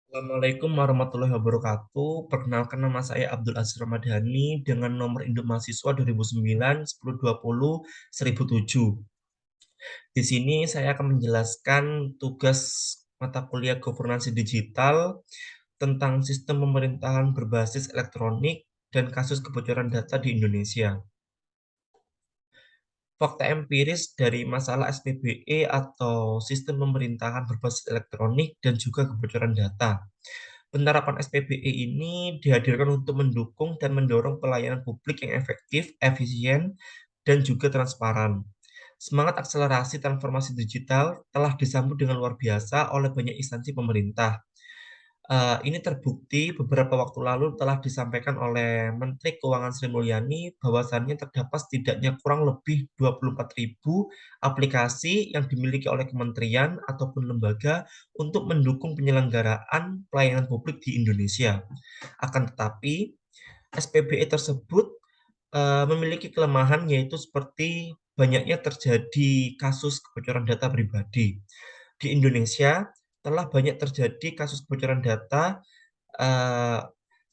Assalamualaikum warahmatullahi wabarakatuh. Perkenalkan nama saya Abdul Aziz Ramadhani dengan nomor induk mahasiswa 2009 1020 1007. Di sini saya akan menjelaskan tugas mata kuliah governance digital tentang sistem pemerintahan berbasis elektronik dan kasus kebocoran data di Indonesia. Fakta empiris dari masalah SPBE atau sistem pemerintahan berbasis elektronik dan juga kebocoran data. Penerapan SPBE ini dihadirkan untuk mendukung dan mendorong pelayanan publik yang efektif, efisien, dan juga transparan. Semangat akselerasi transformasi digital telah disambut dengan luar biasa oleh banyak instansi pemerintah. Ini terbukti beberapa waktu lalu telah disampaikan oleh Menteri Keuangan Sri Mulyani bahwasannya terdapat setidaknya kurang lebih 24.000 aplikasi yang dimiliki oleh kementerian ataupun lembaga untuk mendukung penyelenggaraan pelayanan publik di Indonesia. Akan tetapi, SPBE tersebut memiliki kelemahan yaitu seperti banyaknya terjadi kasus kebocoran data pribadi. Di Indonesia telah banyak terjadi kasus kebocoran data eh,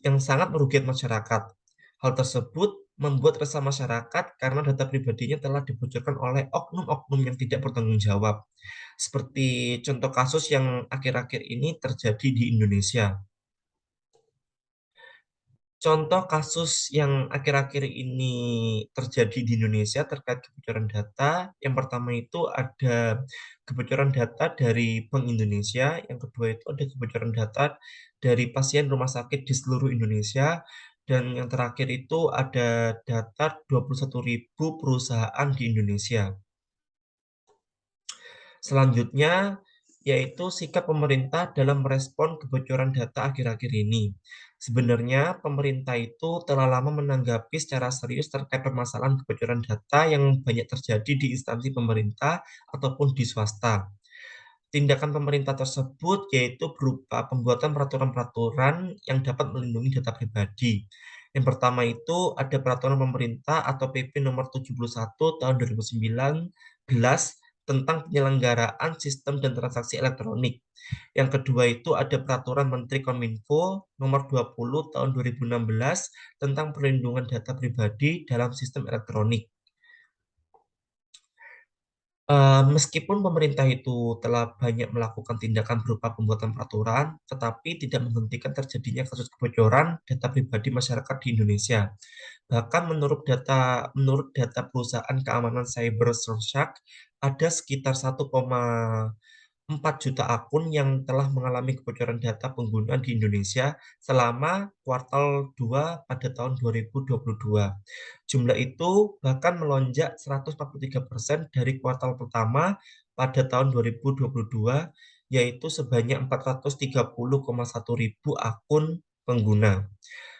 yang sangat merugikan masyarakat. Hal tersebut membuat resah masyarakat karena data pribadinya telah dibocorkan oleh oknum-oknum yang tidak bertanggung jawab. Seperti contoh kasus yang akhir-akhir ini terjadi di Indonesia. Contoh kasus yang akhir-akhir ini terjadi di Indonesia terkait kebocoran data, yang pertama itu ada kebocoran data dari Bank Indonesia, yang kedua itu ada kebocoran data dari pasien rumah sakit di seluruh Indonesia, dan yang terakhir itu ada data 21.000 perusahaan di Indonesia. Selanjutnya, yaitu sikap pemerintah dalam merespon kebocoran data akhir-akhir ini. Sebenarnya, pemerintah itu telah lama menanggapi secara serius terkait permasalahan kebocoran data yang banyak terjadi di instansi pemerintah ataupun di swasta. Tindakan pemerintah tersebut yaitu berupa pembuatan peraturan-peraturan yang dapat melindungi data pribadi. Yang pertama itu ada peraturan pemerintah atau PP nomor 71 tahun 2019 tentang penyelenggaraan sistem dan transaksi elektronik. Yang kedua itu ada peraturan Menteri Kominfo nomor 20 tahun 2016 tentang perlindungan data pribadi dalam sistem elektronik. Meskipun pemerintah itu telah banyak melakukan tindakan berupa pembuatan peraturan, tetapi tidak menghentikan terjadinya kasus kebocoran data pribadi masyarakat di Indonesia. Bahkan menurut data perusahaan keamanan cyber Surfshark, ada sekitar 1,4 juta akun yang telah mengalami kebocoran data pengguna di Indonesia selama kuartal 2 pada tahun 2022. Jumlah itu bahkan melonjak 143% dari kuartal pertama pada tahun 2022, yaitu sebanyak 430,1 ribu akun pengguna.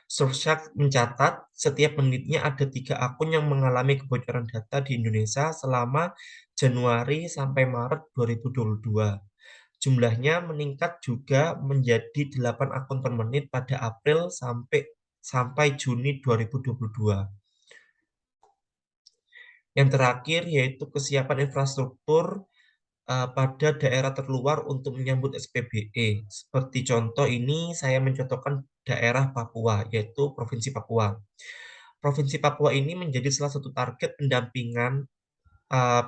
Surfshark mencatat setiap menitnya ada 3 akun yang mengalami kebocoran data di Indonesia selama Januari sampai Maret 2022. Jumlahnya meningkat juga menjadi 8 akun per menit pada April sampai sampai Juni 2022. Yang terakhir yaitu kesiapan infrastruktur pada daerah terluar untuk menyambut SPBE. Seperti contoh ini saya mencontohkan daerah Papua, yaitu Provinsi Papua. Provinsi Papua ini menjadi salah satu target pendampingan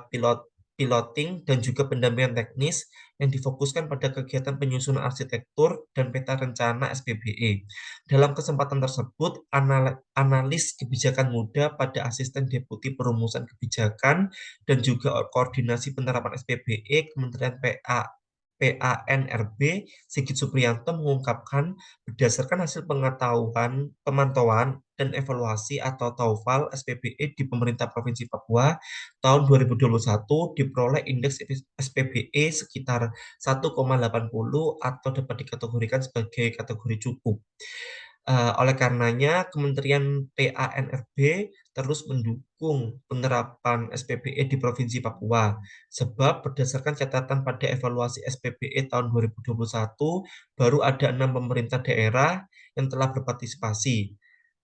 pilot piloting dan juga pendampingan teknis yang difokuskan pada kegiatan penyusunan arsitektur dan peta rencana SPBE. Dalam kesempatan tersebut, analis kebijakan muda pada asisten deputi perumusan kebijakan dan juga koordinasi penerapan SPBE Kementerian PANRB Sigit Supriyanto mengungkapkan berdasarkan hasil pemantauan dan evaluasi atau TAUFAL SPBE di pemerintah Provinsi Papua tahun 2021 diperoleh indeks SPBE sekitar 1,80 atau dapat dikategorikan sebagai kategori cukup. Oleh karenanya, Kementerian PANRB terus mendukung penerapan SPBE di Provinsi Papua, sebab berdasarkan catatan pada evaluasi SPBE tahun 2021, baru ada 6 pemerintah daerah yang telah berpartisipasi,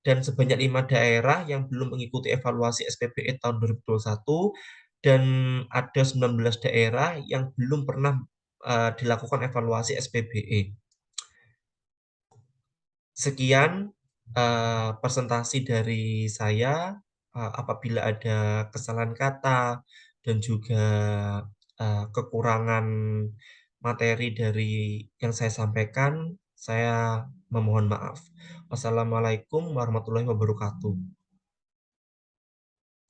dan sebanyak 5 daerah yang belum mengikuti evaluasi SPBE tahun 2021, dan ada 19 daerah yang belum pernah dilakukan evaluasi SPBE. Sekian, presentasi dari saya, apabila ada kesalahan kata dan juga, kekurangan materi dari yang saya sampaikan, saya memohon maaf. Wassalamualaikum warahmatullahi wabarakatuh.